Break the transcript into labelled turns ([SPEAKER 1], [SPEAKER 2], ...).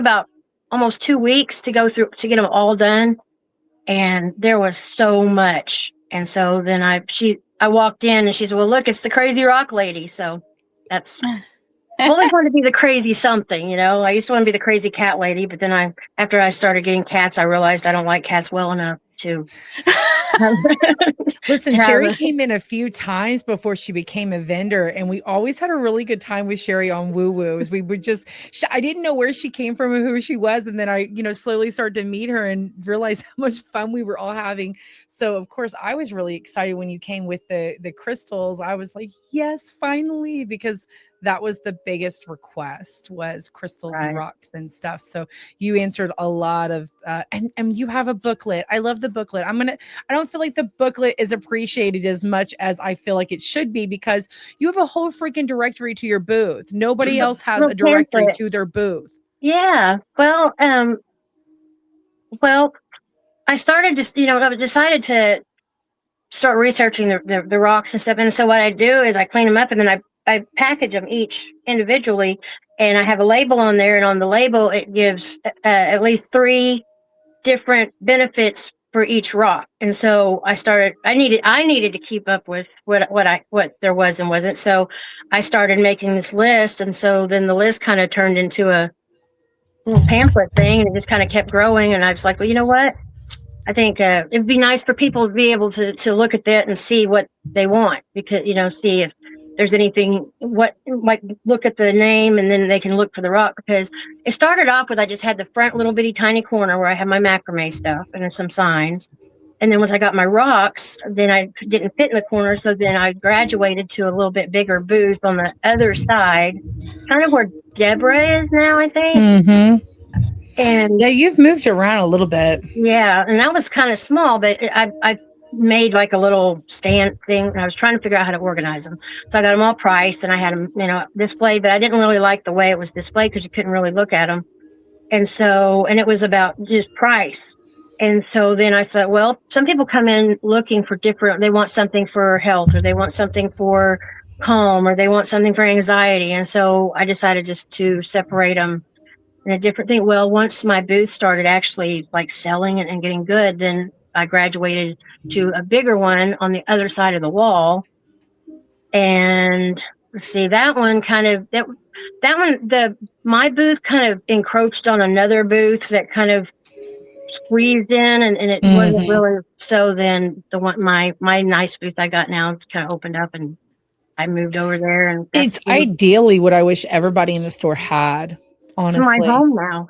[SPEAKER 1] about almost 2 weeks to go through to get them all done, and there was so much. And so then I walked in and she said, "Well, look, it's the crazy rock lady." So that's I've always wanted to be the crazy something, you know. I used to want to be the crazy cat lady, but then after I started getting cats, I realized I don't like cats well enough to
[SPEAKER 2] Listen,
[SPEAKER 1] have
[SPEAKER 2] Sherry
[SPEAKER 1] a,
[SPEAKER 2] came in a few times before she became a vendor, and we always had a really good time with Sherry on Woo Woos. We would just, I didn't know where she came from and who she was. And then I, slowly started to meet her and realize how much fun we were all having. So, of course, I was really excited when you came with the crystals. I was like, yes, finally, because that was the biggest request was crystals and
[SPEAKER 1] right.
[SPEAKER 2] rocks and stuff. So you answered a lot of, and you have a booklet. I love the booklet. I don't feel like the booklet is appreciated as much as I feel like it should be because you have a whole freaking directory to your booth. Nobody else has
[SPEAKER 1] Little
[SPEAKER 2] a directory
[SPEAKER 1] pamphlet.
[SPEAKER 2] to their booth.
[SPEAKER 1] Yeah. Well, I started just, I decided to start researching the rocks and stuff. And so what I do is I clean them up and then I package them each individually, and I have a label on there. And on the label, it gives at least 3 different benefits for each rock. And so I needed to keep up with what there was and wasn't. So I started making this list. And so then the list kind of turned into a little pamphlet thing, and it just kind of kept growing. And I was like, well, you know what? I think it'd be nice for people to be able to look at that and see what they want, because, see if there's anything, look at the name and then they can look for the rock. Because it started off with, I just had the front little bitty tiny corner where I had my macrame stuff and then some signs. And then once I got my rocks, then I didn't fit in the corner. So then I graduated to a little bit bigger booth on the other side, kind of where Deborah is now, I think.
[SPEAKER 2] Mm-hmm.
[SPEAKER 1] And
[SPEAKER 2] yeah, you've moved around a little bit.
[SPEAKER 1] Yeah, and that was kind of small, but I made like a little stand thing, and I was trying to figure out how to organize them. So I got them all priced, and I had them, displayed, but I didn't really like the way it was displayed because you couldn't really look at them. And it was about just price. And so then I said, well, some people come in looking for they want something for health, or they want something for calm, or they want something for anxiety. And so I decided just to separate them in a different thing. Well, once my booth started actually like selling and getting good, then I graduated to a bigger one on the other side of the wall. And let's see, that one my booth kind of encroached on another booth that kind of squeezed in, and it wasn't really. So then my nice booth I got now kind of opened up, and I moved over there. And
[SPEAKER 2] it's ideally what I wish everybody in the store had. Honestly,
[SPEAKER 1] it's my home now.